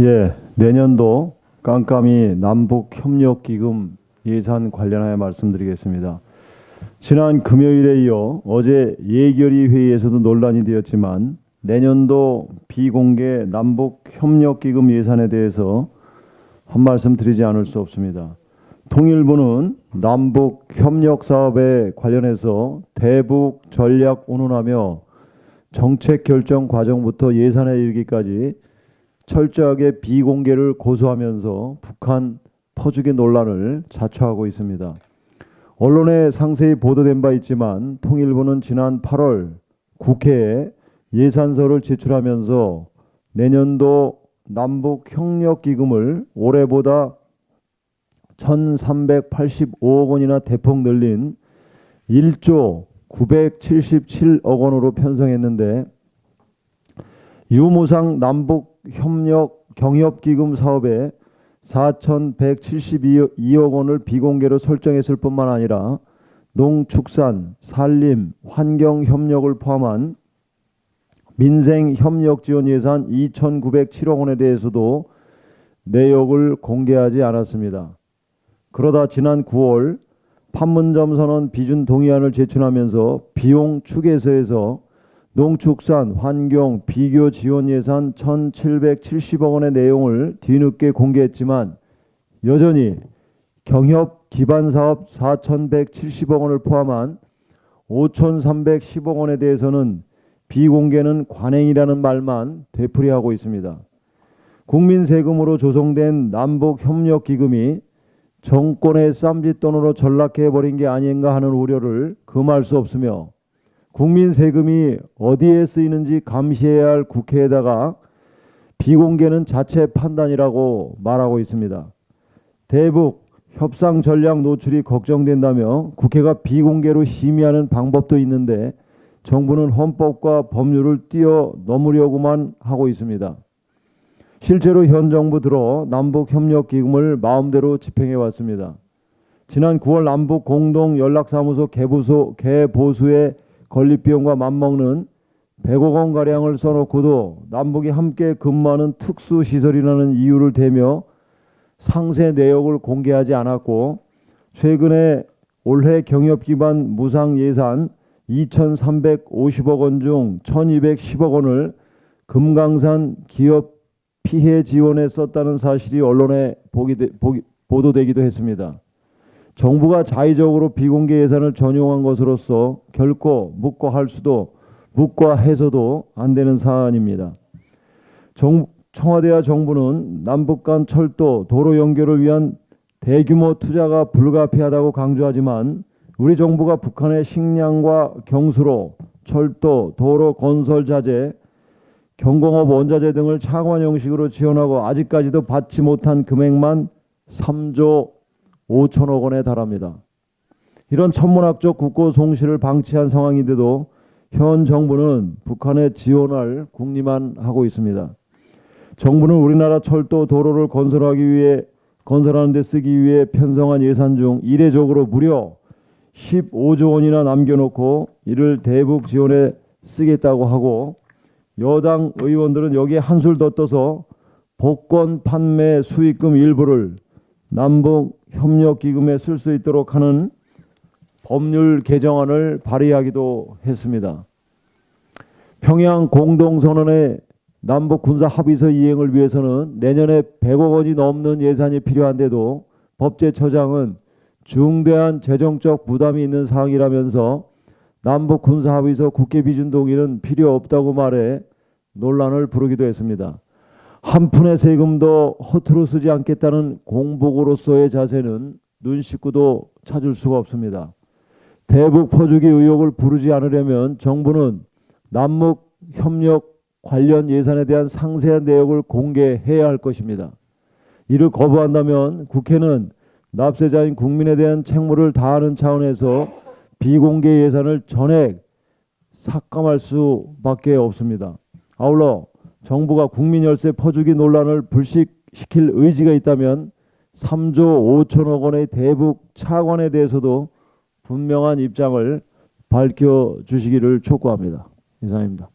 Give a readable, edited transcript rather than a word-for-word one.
예, 내년도 깜깜이 남북협력기금 예산 관련하여 말씀드리겠습니다. 지난 금요일에 이어 어제 예결위 회의에서도 논란이 되었지만 내년도 비공개 남북협력기금 예산에 대해서 한 말씀 드리지 않을 수 없습니다. 통일부는 남북협력사업에 관련해서 대북 전략 운운하며 정책 결정 과정부터 예산에 이르기까지 철저하게 비공개를 고수하면서 북한 퍼주기 논란을 자초하고 있습니다. 언론에 상세히 보도된 바 있지만 통일부는 지난 8월 국회에 예산서를 제출하면서 내년도 남북협력기금을 올해보다 1,385억 원이나 대폭 늘린 1조 977억 원으로 편성했는데 유무상 남북협력 경협기금 사업에 4,172억 원을 비공개로 설정했을 뿐만 아니라 농축산, 산림, 환경협력을 포함한 민생협력 지원 예산 2,907억 원에 대해서도 내역을 공개하지 않았습니다. 그러다 지난 9월 판문점 선언 비준 동의안을 제출하면서 비용 추계서에서 농축산, 환경, 비교 지원 예산 1,770억 원의 내용을 뒤늦게 공개했지만 여전히 경협 기반 사업 4,170억 원을 포함한 5,310억 원에 대해서는 비공개는 관행이라는 말만 되풀이하고 있습니다. 국민 세금으로 조성된 남북협력기금이 정권의 쌈짓돈으로 전락해버린 게 아닌가 하는 우려를 금할 수 없으며 국민 세금이 어디에 쓰이는지 감시해야 할 국회에다가 비공개는 자체 판단이라고 말하고 있습니다. 대북 협상 전략 노출이 걱정된다며 국회가 비공개로 심의하는 방법도 있는데 정부는 헌법과 법률을 뛰어넘으려고만 하고 있습니다. 실제로 현 정부 들어 남북협력기금을 마음대로 집행해 왔습니다. 지난 9월 남북 공동연락사무소 개보수의 건립비용과 맞먹는 100억 원가량을 써놓고도 남북이 함께 근무하는 특수시설이라는 이유를 대며 상세 내역을 공개하지 않았고 최근에 올해 경협기반 무상예산 2,350억 원 중 1,210억 원을 금강산 기업 피해 지원에 썼다는 사실이 언론에 보도되기도 했습니다. 정부가 자의적으로 비공개 예산을 전용한 것으로서 결코 묵과해서도 안 되는 사안입니다. 청와대와 정부는 남북 간 철도, 도로 연결을 위한 대규모 투자가 불가피하다고 강조하지만 우리 정부가 북한의 식량과 경수로 철도, 도로 건설 자재, 경공업 원자재 등을 차관 형식으로 지원하고 아직까지도 받지 못한 금액만 3조 5천억 원에 달합니다. 이런 천문학적 국고 송실을 방치한 상황인데도 현 정부는 북한에 지원할 궁리만 하고 있습니다. 정부는 우리나라 철도, 도로를 건설하는 데 쓰기 위해 편성한 예산 중 이례적으로 무려 15조 원이나 남겨놓고 이를 대북 지원에 쓰겠다고 하고 여당 의원들은 여기에 한술 더 떠서 복권 판매 수익금 일부를 남북협력기금에 쓸 수 있도록 하는 법률 개정안을 발의하기도 했습니다. 평양 공동선언의 남북군사합의서 이행을 위해서는 내년에 100억 원이 넘는 예산이 필요한데도 법제처장은 중대한 재정적 부담이 있는 사항이라면서 남북군사합의서 국회비준 동의는 필요 없다고 말해 논란을 부르기도 했습니다. 한 푼의 세금도 허투루 쓰지 않겠다는 공복으로서의 자세는 눈 씻고도 찾을 수가 없습니다. 대북 퍼주기 의혹을 부르지 않으려면 정부는 남북협력 관련 예산에 대한 상세한 내역을 공개해야 할 것입니다. 이를 거부한다면 국회는 납세자인 국민에 대한 책무를 다하는 차원에서 비공개 예산을 전액 삭감할 수밖에 없습니다. 아울러 정부가 국민 열세 퍼주기 논란을 불식시킬 의지가 있다면 3조 5천억 원의 대북 차관에 대해서도 분명한 입장을 밝혀주시기를 촉구합니다. 이상입니다.